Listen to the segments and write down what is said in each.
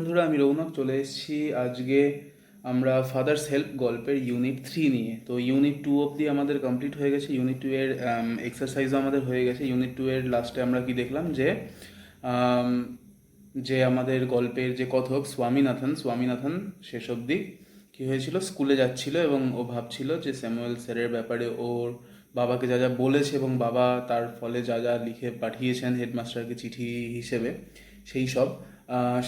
বন্ধুরা, আমি রৌনক চলে এসেছি আজকে আমরা ফাদার্স হেল্প গল্পের ইউনিট 3 নিয়ে। তো ইউনিট 2 অবধি আমাদের কমপ্লিট হয়ে গেছে। ইউনিট 2 এর এক্সারসাইজও আমাদের হয়ে গেছে। ইউনিট 2 এর লাস্টে আমরা কি দেখলাম যে আম, যে আমাদের গল্পের যে কথক স্বামীনাথন শেষ অবধি কি হয়েছিল, স্কুলে যাচ্ছিল এবং ও ভাবছিল যে স্যামুয়েল স্যারের ব্যাপারে ওর বাবাকে যা যা বলেছে এবং বাবা তার ফলে যা যা লিখে পাঠিয়েছেন হেডমাস্টারকে চিঠি হিসেবে, সেই সব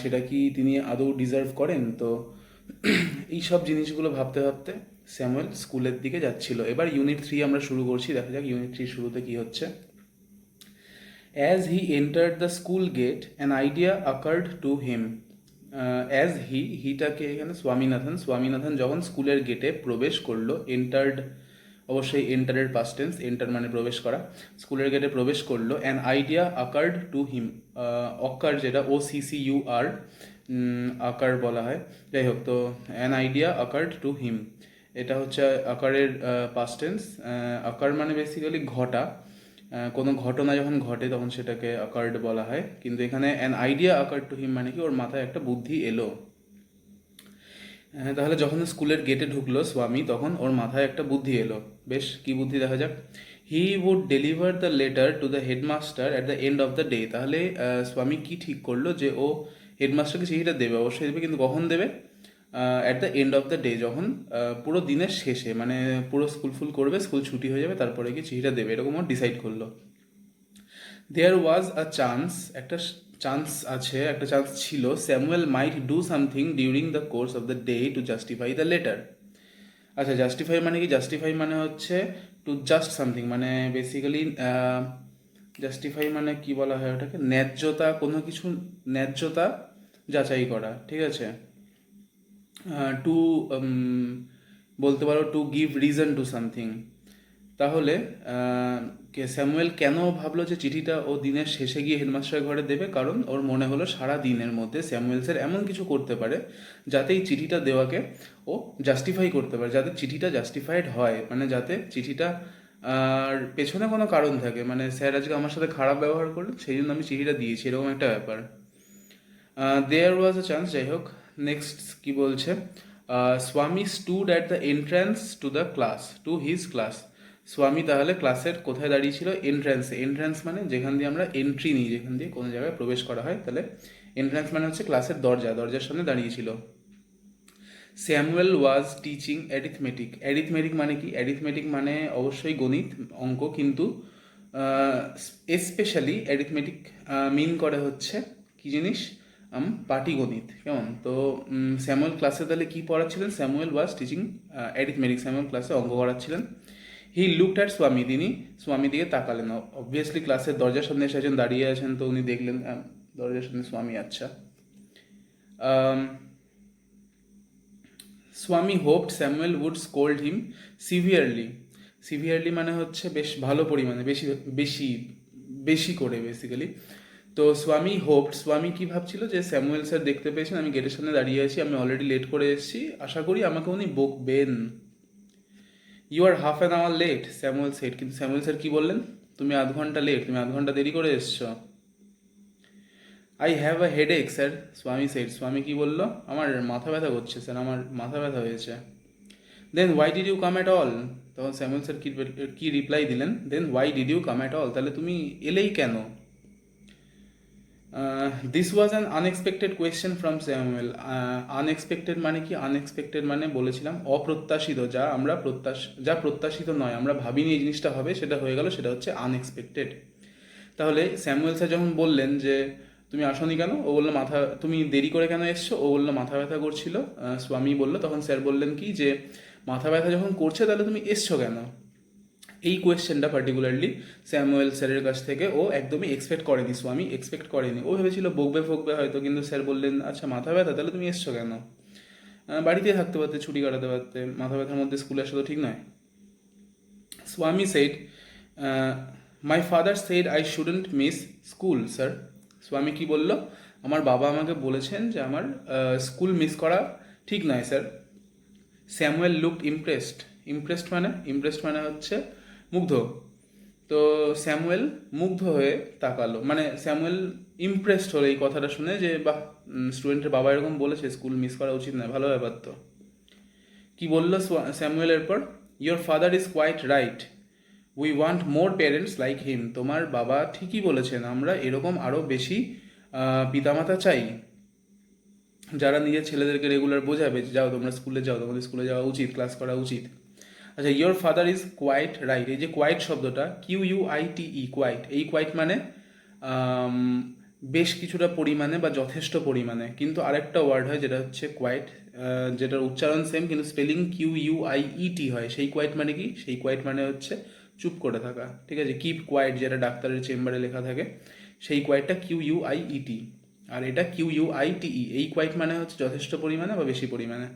সেটা কি তিনি আদৌ ডিজার্ভ করেন। তো এই সব জিনিসগুলো ভাবতে ভাবতে স্যামুয়েল স্কুলের দিকে যাচ্ছিল। এবার ইউনিট 3 আমরা শুরু করছি। দেখা যাক ইউনিট 3 শুরুতে কি হচ্ছে। As he entered the school gate, an idea occurred to him. As হিটাকে এখানে স্বামীনাথন যখন স্কুলের গেটে প্রবেশ করলো, এন্টার্ড, অবশ্যই এন্টারের পাস্ট টেন্স, এন্টার মানে প্রবেশ করা, স্কুলের গেটে প্রবেশ করলো। অ্যান আইডিয়া আকার্ড টু হিম, অকার যেটা OCCUR আকার বলা হয়, যাই হোক, তো অ্যান আইডিয়া আকার্ড টু হিম এটা হচ্ছে আকারের পাস্ট টেন্স। আকার মানে বেসিক্যালি ঘটা, কোনো ঘটনা যখন ঘটে তখন সেটাকে আকার্ড বলা হয়, কিন্তু এখানে অ্যান আইডিয়া আকার্ড টু হিম মানে কি ওর মাথায় একটা বুদ্ধি এলো। তাহলে যখন স্কুলের গেটে ঢুকলো স্বামী, তখন ওর মাথায় একটা বুদ্ধি এলো। বেশ, কি বুদ্ধি দেখা যাক। He would deliver the letter to the headmaster at the end of the day. তাহলে স্বামী কি ঠিক করলো যে ও হেডমাস্টারকে চিঠিটা দেবে, অবশ্যই দেবে, কিন্তু কখন দেবে? At the end of the day, যখন পুরো দিনের শেষে, মানে পুরো স্কুল ফুল করবে, স্কুল ছুটি হয়ে যাবে, তারপরে কি চিঠিটা দেবে, এরকম ও ডিসাইড করলো। দেয়ার ওয়াজ আ চান্স, একটা চান্স আছে, একটা চান্স ছিল, Samuel might do something during the course of the day to justify the letter. আচ্ছা, জাস্টিফাই মানে কি? জাস্টিফাই মানে হচ্ছে টু জাস্ট সামথিং, মানে বেসিক্যালি জাস্টিফাই মানে কি বলা হয় ওটাকে? ন্যায্যতা, কোনো কিছু ন্যায্যতা যাচাই করা, ঠিক আছে। টু বলতে পারো to give reason to something. তাহলে স্যামুয়েল কেন ভাবলো যে চিঠিটা ও দিনের শেষে গিয়ে হেডমাস্টারের ঘরে দেবে? কারণ ওর মনে হলো সারা দিনের মধ্যে স্যামুয়েল স্যার এমন কিছু করতে পারে যাতে এই চিঠিটা দেওয়াকে ও জাস্টিফাই করতে পারে, যাতে চিঠিটা জাস্টিফাইড হয়, মানে যাতে চিঠিটা আর পেছনে কোনো কারণ থাকে, মানে স্যার আজকে আমার সাথে খারাপ ব্যবহার করলেন, সেই জন্য আমি চিঠিটা দিয়েছি, এরকম একটা ব্যাপার। দেয়ার ওয়াজ আ চান্স, যাই হোক। নেক্সট কি বলছে? স্বামী stood at the entrance to the class, to his class. স্বামী তাহলে ক্লাসের কোথায় দাঁড়িয়েছিল? এন্ট্রান্সে। এন্ট্রান্স মানে যেখান দিয়ে আমরা এন্ট্রি নিই, যেখান দিয়ে কোনো জায়গায় প্রবেশ করা হয়, তাহলে এন্ট্রান্স মানে হচ্ছে ক্লাসের দরজা, দরজার সামনে দাঁড়িয়েছিল। Samuel was teaching arithmetic. Arithmetic মানে কি? অ্যারিথমেটিক মানে অবশ্যই গণিত, অঙ্ক, কিন্তু স্পেশালি অ্যারিথমেটিক মিন করে হচ্ছে কি জিনিস? পাটিগণিত, কেমন? তো স্যামুয়েল ক্লাসে তাহলে কি পড়াচ্ছিলেন? Samuel was teaching arithmetic, Samuel ক্লাসে অঙ্ক করাচ্ছিলেন। হি লুকড অ্যাট স্বামী, তিনি স্বামী দিকে তাকালেন। অবভিয়াসলি ক্লাসের দরজার সামনে এসে একজন দাঁড়িয়ে আছেন, তো উনি দেখলেন দরজার সামনে স্বামী। আচ্ছা, স্বামী hopped Samuel would scold him severely. Severely মানে হচ্ছে বেশ ভালো পরিমাণে, বেশি বেশি বেশি করে বেসিক্যালি। তো স্বামী হোপড, স্বামী কি ভাবছিল যে স্যামুয়েল স্যার দেখতে পেয়েছেন আমি গেটের সামনে দাঁড়িয়ে আছি, আমি অলরেডি লেট করে এসেছি, আশা করি আমাকে উনি বকবেন। You are half an hour late, Samuel said. কিন্তু স্যামুয়েল স্যার কি বললেন? তুমি আধ ঘন্টা লেট, তুমি আধ ঘন্টা দেরি করে এসছো। আই হ্যাভ আ হেড এক স্যার, স্বামী সেড। স্বামী কি বললো? আমার মাথা ব্যথা করছে স্যার, আমার মাথা ব্যথা হয়েছে। Then why did you come at all? তখন স্যামুয়েল স্যার কি রিপ্লাই দিলেন? Then why did you come at all, তাহলে তুমি এলেই কেন? This was an unexpected question from Samuel. Unexpected মানে কি? আনএক্সপেক্টেড মানে বলেছিলাম অপ্রত্যাশিত, যা প্রত্যাশিত নয়, আমরা ভাবিনি এই জিনিসটা হবে, সেটা হয়ে গেল, সেটা হচ্ছে আনএক্সপেক্টেড। তাহলে স্যামুয়েল স্যার যখন বললেন যে তুমি আসনি কেন, ও বললো মাথা, তুমি দেরি করে কেন এসছো, ও বললো মাথা ব্যথা করছিল। স্বামী বললো, তখন স্যার বললেন কি যে মাথা ব্যথা যখন করছে তাহলে তুমি এসছো কেন? এই কোয়েশ্চেনটা পার্টিকুলারলি স্যামুয়েল স্যারের কাছ থেকে ও একদমই এক্সপেক্ট করেনি, স্বামী এক্সপেক্ট করেনি। ও ভেবেছিল বকবে ফকবে হয়তো, কিন্তু স্যার বললেন আচ্ছা মাথা ব্যথা, তাহলে তুমি এসছো কেন? বাড়িতে থাকতে পারতে, ছুটি কাটাতে পারতে, মাথা ব্যথার মধ্যে স্কুলে আসা তো ঠিক নয়। Swami said, my father said I shouldn't miss school sir. Swami কি বলল? আমার বাবা আমাকে বলেছেন যে আমার স্কুল মিস করা ঠিক নয় sir. Samuel looked impressed. Impressed মানে হচ্ছে মুগ্ধ। তো স্যামুয়েল মুগ্ধ হয়ে তাকালো, মানে স্যামুয়েল ইমপ্রেসড হলো এই কথাটা শুনে, যে বাহ, স্টুডেন্টের বাবা এরকম বলেছে স্কুল মিস করা উচিত নয়, ভালো ব্যাপার তো। কি বললো স্যামুয়েল এরপর? Your father is quite right, we want more parents like him. তোমার বাবা ঠিকই বলেছেন, আমরা এরকম আরও বেশি পিতামাতা চাই যারা নিজের ছেলেদেরকে রেগুলার বোঝাবে যে যাও তোমরা স্কুলে যাও, তোমাদের স্কুলে যাওয়া উচিত, ক্লাস করা উচিত। আচ্ছা, your father is quite right, এই যে কোয়াইট শব্দটা QUITE, কোয়াইট, এই কোয়াইট মানে বেশ কিছুটা পরিমাণে বা যথেষ্ট পরিমাণে, কিন্তু আরেকটা ওয়ার্ড হয় যেটা হচ্ছে কোয়াইট, যেটার উচ্চারণ সেম কিন্তু স্পেলিং QUIET হয়। সেই কোয়াইট মানে কি? সেই কোয়াইট মানে হচ্ছে চুপ করে থাকা, ঠিক আছে? কিপ কোয়াইট যেটা ডাক্তারের চেম্বারে লেখা থাকে, সেই কোয়াইটটা QUIET, আর এটা QUITE। এই কোয়াইট মানে হচ্ছে যথেষ্ট পরিমাণে বা বেশি পরিমাণে।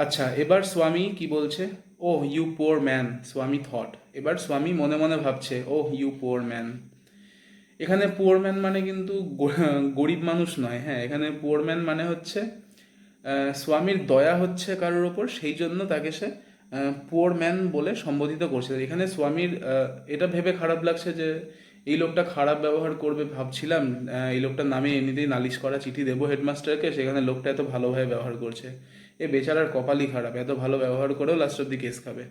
আচ্ছা, এবার স্বামী কি বলছে? ওহ ইউ পোর ম্যান, স্বামী থট। এবার স্বামী মনে মনে ভাবছে, ওহ ইউ পোর ম্যান। এখানে পোর ম্যান মানে কিন্তু গরিব মানুষ নয়, হ্যাঁ, এখানে পোর ম্যান মানে হচ্ছে স্বামীর দয়া হচ্ছে কারোর ওপর, সেই জন্য তাকে সে পোর ম্যান বলে সম্বোধিত করছে। এখানে স্বামীর এটা ভেবে খারাপ লাগছে যে এই লোকটা খারাপ ব্যবহার করবে, ভাবছিলাম এই লোকটার নামে এমনিতেই নালিশ করা চিঠি দেবো হেডমাস্টারকে, সেখানে লোকটা এত ভালোভাবে ব্যবহার করছে, এ বেচারার কপালই খারাপ, এত ভালো ব্যবহার করেও লাস্ট অব্দি কেস খাবে,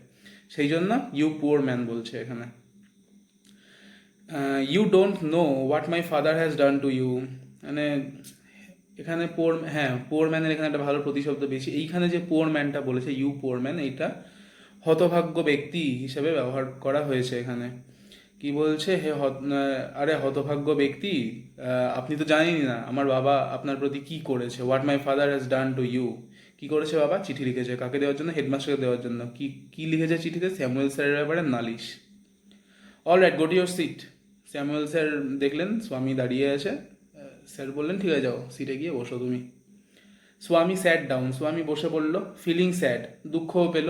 সেই জন্য ইউ পোর ম্যান বলছে এখানে। You don't know what my father has done to you, মানে এখানে পোর, হ্যাঁ পোর ম্যানের এখানে একটা ভালো প্রতিশব্দ পেয়েছি। এইখানে যে পোর ম্যানটা বলেছে ইউ পোর ম্যান, এইটা হতভাগ্য ব্যক্তি হিসেবে ব্যবহার করা হয়েছে এখানে। কি বলছে? আরে হতভাগ্য ব্যক্তি, আপনি তো জানেনই না আমার বাবা আপনার প্রতি কি করেছে। What my father has done to you, কি করেছে বাবা? চিঠি লিখেছে, কাকে দেওয়ার জন্য? হেডমাস্টারকে দেওয়ার জন্য। কি কি লিখেছে চিঠিতে? স্যামুয়েল স্যারের ব্যাপারে নালিশ। All right, go to your seat. Samuel sir দেখলেন স্বামী দাঁড়িয়ে আছে, স্যার বললেন ঠিক আছে যাও সিটে গিয়ে বসো তুমি। স্বামী স্যাট ডাউন, স্বামী বসে পড়লো। ফিলিং স্যাড, দুঃখও পেল।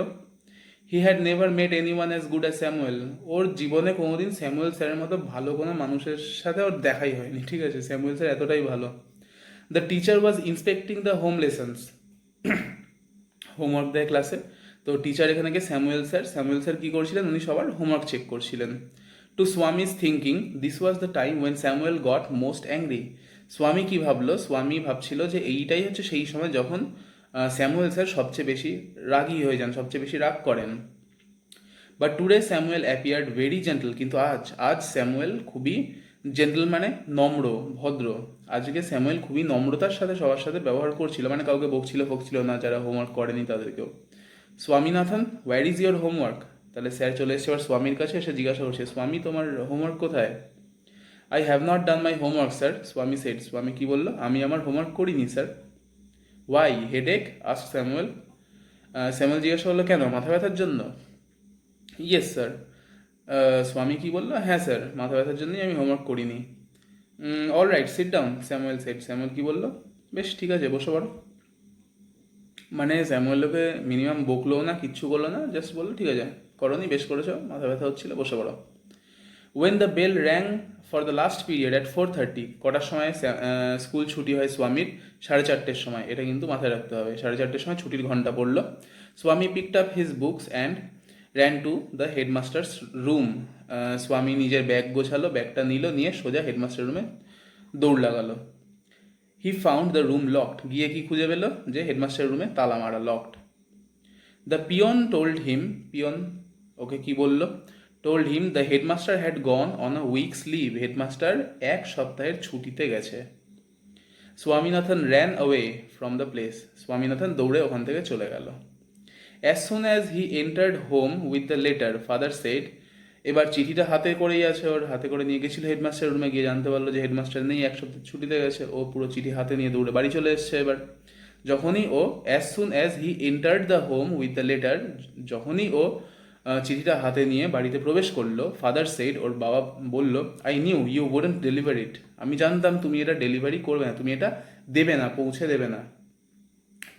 He had never met anyone as good as Samuel, ওর জীবনে কোনোদিন স্যামুয়েল স্যারের মতো ভালো কোনো মানুষের সাথে ওর দেখাই হয়নি, ঠিক আছে? স্যামুয়েল স্যার এতটাই ভালো। The teacher was inspecting the home lessons, homework দেয় ক্লাসে, তো টিচার এখানে গিয়ে স্যামুয়েল স্যার কী করছিলেন? উনি সবার হোমওয়ার্ক চেক করছিলেন। To Swami's thinking this was the time when Samuel got most angry. Swami কী ভাবলো? স্বামী ভাবছিল যে এইটাই হচ্ছে সেই সময় যখন স্যামুয়েল স্যার সবচেয়ে বেশি রাগী হয়ে যান, সবচেয়ে বেশি রাগ করেন। But today Samuel appeared very gentle, কিন্তু আজ স্যামুয়েল খুবই জেন্টল মানে নম্র, ভদ্র। আজকে স্যামুয়েল খুবই নম্রতার সাথে সবার সাথে ব্যবহার করছিল, মানে কাউকে বকছিল ফকছিল না, যারা হোমওয়ার্ক করেনি তাদেরকেও। Swaminathan, where is your homework? তাহলে স্যার চলে এসছে এবার স্বামীর কাছে, এসে জিজ্ঞাসা করছে, স্বামী তোমার হোমওয়ার্ক কোথায়? I have not done my homework sir, Swami said. Swami কি বললো? আমি আমার হোমওয়ার্ক করিনি sir. Why headache ask Samuel. Samuel জিজ্ঞাসা করলো কেন, মাথা ব্যথার জন্য? Yes sir. স্বামী কি বললো? হ্যাঁ স্যার, মাথা ব্যথার জন্যই আমি হোমওয়ার্ক করিনি। All right sit down, Samuel said. Samuel কি বললো? বেশ ঠিক আছে বসে পড়ো। মানে স্যামুয়েলকে মিনিমাম বকলো না, কিচ্ছু করলো না, জাস্ট বললো ঠিক আছে করনি, বেশ করেছো, মাথা ব্যথা হচ্ছিল, বসে পড়ো। When the bell rang for the last period at 4:30, কটার সময় স্কুল ছুটি হয় স্বামীর? 4:30 সময়, এটা কিন্তু মাথায় রাখতে হবে। 4:30 সময় ছুটির ঘন্টা পড়লো। Swami picked up his books and ran to the headmaster's room. Swami নিজের ব্যাগ গোছালো, ব্যাগটা নিল, নিয়ে সোজা হেডমাস্টার রুমে দৌড় লাগালো। He found the room locked, গিয়ে কি খুঁজে পেল? যে হেডমাস্টার রুমে তালা মারা, locked. The peon told him, peon ওকে কি বলল? Told him the headmaster had gone on a week's leave, headmaster 1 সপ্তাহের ছুটিতে গেছে। Swaminathan ran away from the place, Swaminathan দৌড়ে ওখান থেকে চলে গেল। As soon as he entered home with the letter, father said. এবার চিঠিটা হাতে করেই আছে, ওর হাতে করে নিয়ে গেছিল হেডমাস্টার রুমে, গিয়ে জানতে পারলো যে হেডমাস্টার নেই, 1 সপ্তাহ ছুটিতে গেছে। ও পুরো চিঠি হাতে নিয়ে দৌড়ে বাড়ি চলে এসছে। এবার যখনই ও as soon as he entered the home with the letter, যখনই ও চিঠিটা হাতে নিয়ে বাড়িতে প্রবেশ করলো, ফাদার সেড, ওর বাবা বলল, I knew you wouldn't deliver it, আমি জানতাম তুমি এটা ডেলিভারি করবে না, তুমি এটা দেবে না, পৌঁছে দেবে না।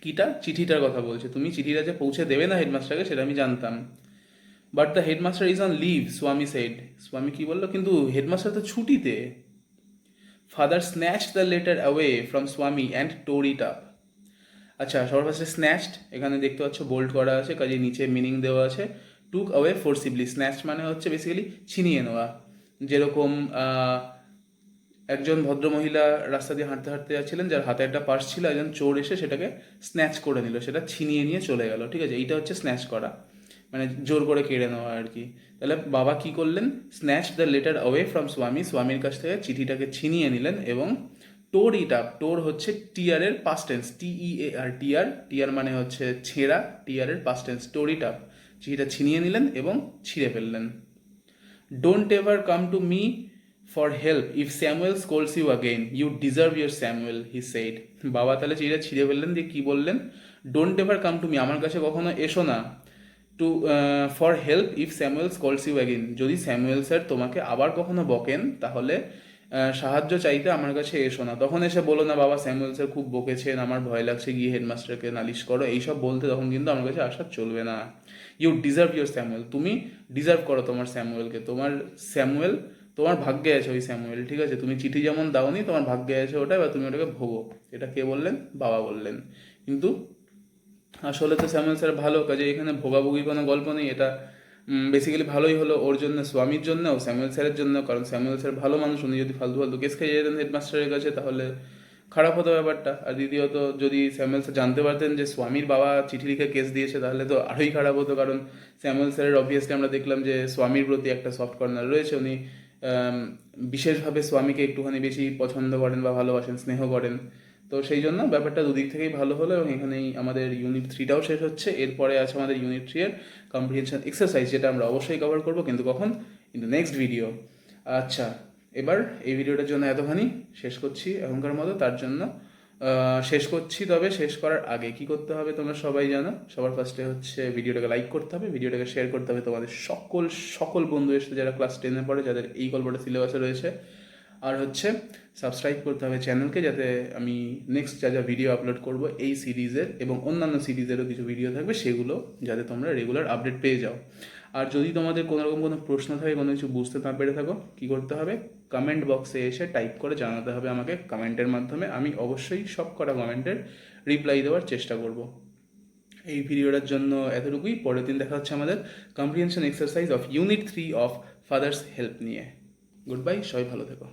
কিটা? চিঠিটার কথা বলছে, তুমি চিঠিটা যে পৌঁছে দেবে না হেডমাস্টারকে সেটা আমি জানতাম। But the headmaster is on leave, Swami said. Swami কি বললো? কিন্তু হেডমাস্টার তো ছুটিতে। Father snatched the letter away from Swami and tore it up. আচ্ছা, সবার ফার্স্টে স্ন্যাচড, এখানে দেখতে পাচ্ছ বোল্ড করা আছে, কাজে নিচে মিনিং দেওয়া আছে। টুক অ্যাওয়ে ফোর্সিবলি, স্ন্যাচড মানে হচ্ছে বেসিক্যালি ছিনিয়ে নেওয়া। যেরকম একজন ভদ্রমহিলা রাস্তা দিয়ে হাঁটতে হাঁটতে যাচ্ছিলেন, যার হাতে একটা পার্স ছিল, একজন চোর এসে সেটাকে স্ন্যাচ করে নিল, সেটা ছিনিয়ে নিয়ে চলে গেল। ঠিক আছে, এইটা হচ্ছে স্ন্যাচ করা, মানে জোর করে কেড়ে নেওয়া আর কি। তাহলে বাবা কি করলেন? Snatch the letter away from স্বামী, স্বামীর কাছ থেকে চিঠিটাকে ছিনিয়ে নিলেন এবং টোর ইট আপ। টোর হচ্ছে টিয়ারের পাস্ট টেন্স, TEAR, টিয়ার। টিয়ার মানে হচ্ছে ছেঁড়া, টিয়ারের পাস্ট টেন্স টোর ইট আপ। চিঠিটা ছিনিয়ে নিলেন এবং ছিঁড়ে ফেললেন। Don't ever come to me for help if Samuel scolds you again, you deserve your Samuel, he said. বাবা তাহলে চিঠিটা ছিঁড়ে ফেললেন, দিয়ে কি বললেন? Don't ever come to me, আমার কাছে কখনো এসো না, to for help if Samuel scolds you again, যদি স্যামুয়েল স্যার তোমাকে আবার কখনো বকেন তাহলে সাহায্য চাইতে আমার কাছে এসো না। তখন এসে বলো না বাবা স্যামুয়েল স্যার খুব বকেছেন, আমার ভয় লাগছে, গিয়ে হেডমাস্টারকে নালিশ করো, এইসব বলতে তখন কিন্তু আমার কাছে আসা চলবে না। ইউ ডিজার্ভ ইউর স্যামুয়েল, তুমি ডিজার্ভ করো তোমার স্যামুয়েলকে, তোমার স্যামুয়েল, তোমার ভাগ্যে আছে ওই স্যামুয়েল। ঠিক আছে, তুমি চিঠি যেমন দাওনি, তোমার ভাগ্যে আছে ওটা, বা তুমি ওটাকে ভোগো। এটা কে বললেন? বাবা বললেন। কিন্তু আসলে তো স্যামুয়েল স্যার ভালো, কাজে এখানে ভোগাভুগি কোনো গল্প নেই। এটা বেসিক্যালি ভালোই হলো ওর জন্য, স্বামীর জন্যও, স্যামুয়েল স্যারের জন্য, কারণ স্যামুয়েল স্যার ভালো মানুষ। উনি যদি ফালতু ফালতু কেস খেয়ে যেতেন হেডমাস্টারের কাছে তাহলে খারাপ হতো ব্যাপারটা। আর দ্বিতীয়ত যদি স্যামুয়েল স্যার জানতে পারতেন যে স্বামীর বাবা চিঠি লিখে কেস দিয়েছে তাহলে তো আরোই খারাপ হতো, কারণ স্যামুয়েল স্যারের অবভিয়াসলি আমরা দেখলাম যে স্বামীর প্রতি একটা সফট কর্নার রয়েছে। উনি আম, বিশেষভাবে স্বামীকে একটুখানি বেশি পছন্দ করেন বা ভালোবাসেন, স্নেহ করেন। তো সেই জন্য ব্যাপারটা দুদিক থেকেই ভালো হলো, এবং এখানেই আমাদের ইউনিট 3টাও শেষ হচ্ছে। এরপরে আছে আমাদের ইউনিট 3 এর কম্প্রিহেনশন এক্সারসাইজ, যেটা আমরা অবশ্যই কভার করবো, কিন্তু কখন? In the next video. আচ্ছা, এবার এই ভিডিওটার জন্য এতখানি শেষ করছি এখনকার মতো। তার জন্য শেষ করছি, তবে শেষ করার আগে কি করতে হবে তোমরা সবাই জানো। সবার ফার্স্টে হচ্ছে ভিডিওটাকে লাইক করতে হবে, ভিডিওটাকে শেয়ার করতে হবে তোমাদের সকল সকল বন্ধুদের সাথে যারা ক্লাস 10-এ পড়ে, যাদের এই গল্পটা সিলেবাসে রয়েছে। আর হচ্ছে সাবস্ক্রাইব করতে হবে চ্যানেলকে, যাতে আমি নেক্সট যা যা ভিডিও আপলোড করব এই সিরিজের এবং অন্যান্য সিরিজেরও কিছু ভিডিও থাকবে, সেগুলো যাতে তোমরা রেগুলার আপডেট পেয়ে যাও। আর যদি তোমাদের কোনো রকম কোনো প্রশ্ন থাকে, কোনো কিছু বুঝতে না পেরে থাকো, কী করতে হবে? কমেন্ট বক্সে এসে টাইপ করে জানাতে হবে আমাকে কমেন্টের মাধ্যমে। আমি অবশ্যই সব কটা কমেন্টের রিপ্লাই দেওয়ার চেষ্টা করব। এই ভিডিওটার জন্য এতটুকুই। পরের দিন দেখা হচ্ছে আমাদের comprehension exercise of unit 3 of father's help নিয়ে। গুড বাই, সবাই ভালো থেকো।